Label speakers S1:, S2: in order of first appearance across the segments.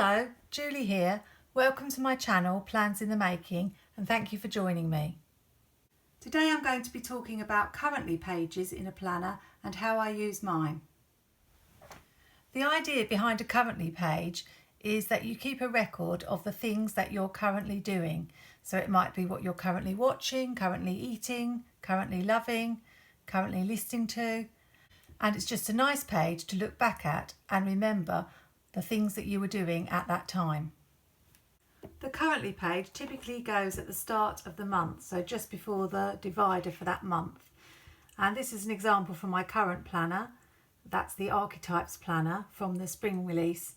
S1: Hello, Julie here. Welcome to my channel, Plans in the Making, and thank you for joining me. Today I'm going to be talking about currently pages in a planner and how I use mine. The idea behind a currently page is that you keep a record of the things that you're currently doing. So it might be what you're currently watching, currently eating, currently loving, currently listening to. And it's just a nice page to look back at and remember the things that you were doing at that time. The currently page typically goes at the start of the month, so just before the divider for that month. And this is an example from my current planner. That's the Archetypes planner from the spring release.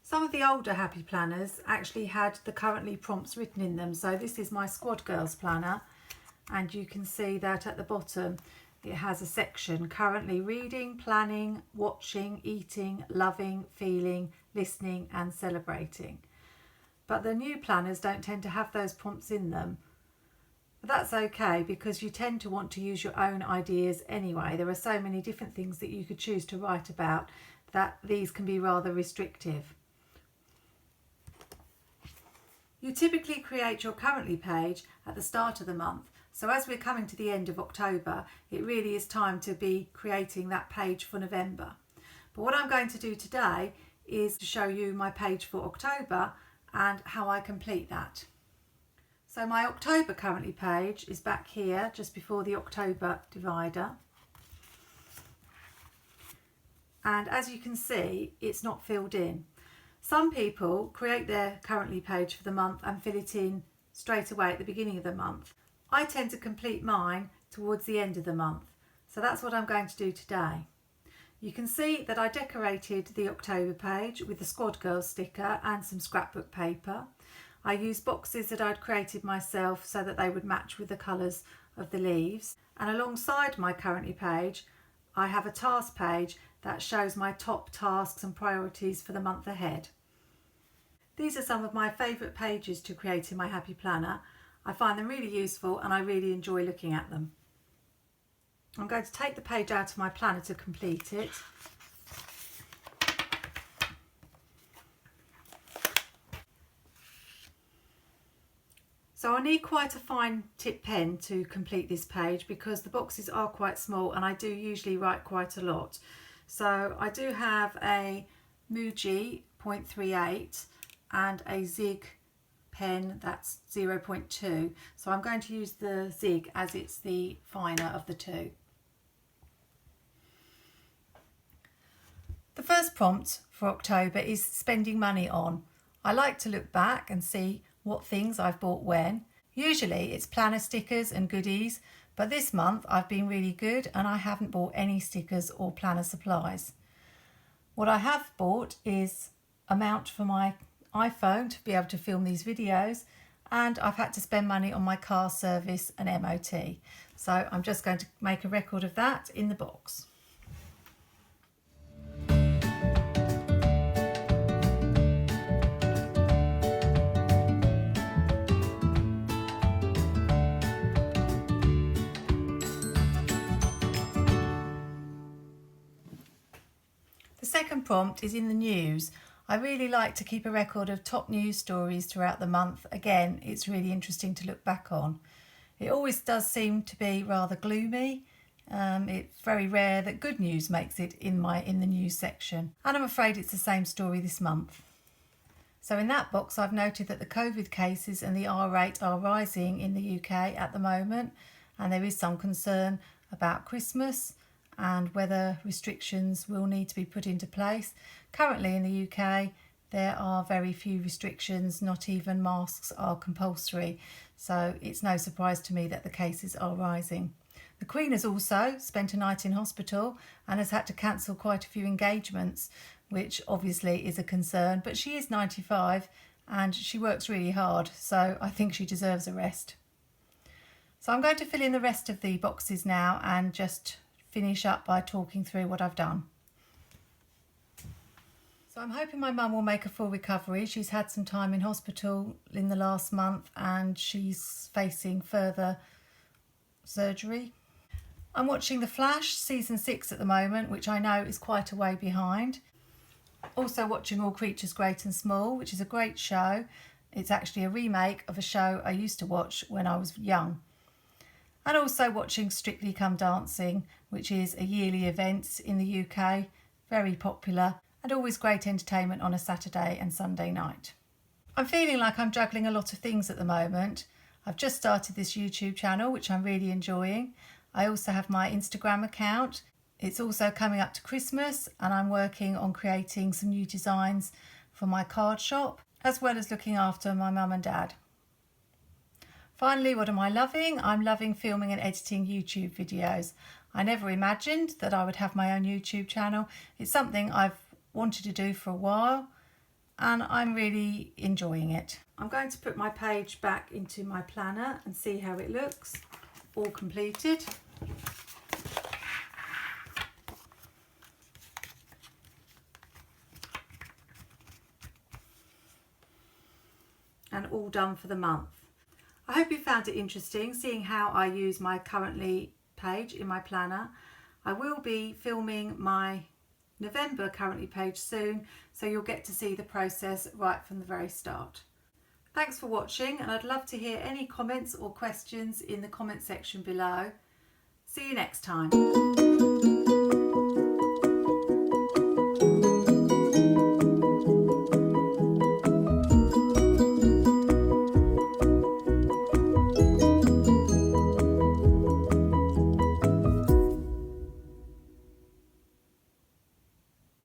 S1: Some of the older Happy planners actually had the currently prompts written in them. So this is my Squad Girls planner, and you can see that at the bottom it has a section currently reading, planning, watching, eating, loving, feeling, listening and celebrating. But the new planners don't tend to have those prompts in them. But that's okay, because you tend to want to use your own ideas anyway. There are so many different things that you could choose to write about that these can be rather restrictive. You typically create your currently page at the start of the month. So as we're coming to the end of October, it really is time to be creating that page for November. But what I'm going to do today is to show you my page for October and how I complete that. So my October currently page is back here just before the October divider. And as you can see, it's not filled in. Some people create their currently page for the month and fill it in straight away at the beginning of the month. I tend to complete mine towards the end of the month. So that's what I'm going to do today. You can see that I decorated the October page with the Squad Girls sticker and some scrapbook paper. I used boxes that I'd created myself so that they would match with the colours of the leaves. And alongside my currently page, I have a task page that shows my top tasks and priorities for the month ahead. These are some of my favourite pages to create in my Happy Planner. I find them really useful and I really enjoy looking at them. I'm going to take the page out of my planner to complete it. So I need quite a fine tip pen to complete this page because the boxes are quite small and I do usually write quite a lot. So I do have a Muji 0.38 and a Zig pen that's 0.2. So I'm going to use the Zig as it's the finer of the two. The first prompt for October is spending money on. I like to look back and see what things I've bought when. Usually it's planner stickers and goodies, but this month I've been really good and I haven't bought any stickers or planner supplies. What I have bought is a mount for my iPhone to be able to film these videos, and I've had to spend money on my car service and MOT. So I'm just going to make a record of that in the box. The second prompt is in the news. I really like to keep a record of top news stories throughout the month. Again, it's really interesting to look back on. It always does seem to be rather gloomy. It's very rare that good news makes it in the news section. And I'm afraid it's the same story this month. So in that box, I've noted that the COVID cases and the R rate are rising in the UK at the moment. And there is some concern about Christmas and whether restrictions will need to be put into place. Currently in the UK there are very few restrictions, not even masks are compulsory, so it's no surprise to me that the cases are rising. The Queen has also spent a night in hospital and has had to cancel quite a few engagements, which obviously is a concern, but she is 95 and she works really hard, so I think she deserves a rest. So I'm going to fill in the rest of the boxes now and just finish up by talking through what I've done. So I'm hoping my mum will make a full recovery. She's had some time in hospital in the last month and she's facing further surgery. I'm watching The Flash season 6 at the moment, which I know is quite a way behind. Also watching All Creatures Great and Small, which is a great show. It's actually a remake of a show I used to watch when I was young. And also watching Strictly Come Dancing, which is a yearly event in the UK, very popular and always great entertainment on a Saturday and Sunday night. I'm feeling like I'm juggling a lot of things at the moment. I've just started this YouTube channel, which I'm really enjoying. I also have my Instagram account. It's also coming up to Christmas and I'm working on creating some new designs for my card shop, as well as looking after my mum and dad. Finally, what am I loving? I'm loving filming and editing YouTube videos. I never imagined that I would have my own YouTube channel. It's something I've wanted to do for a while and I'm really enjoying it. I'm going to put my page back into my planner and see how it looks, all completed. And all done for the month. I hope you found it interesting seeing how I use my currently page in my planner. I will be filming my November currently page soon, so you'll get to see the process right from the very start. Thanks for watching, and I'd love to hear any comments or questions in the comment section below. See you next time.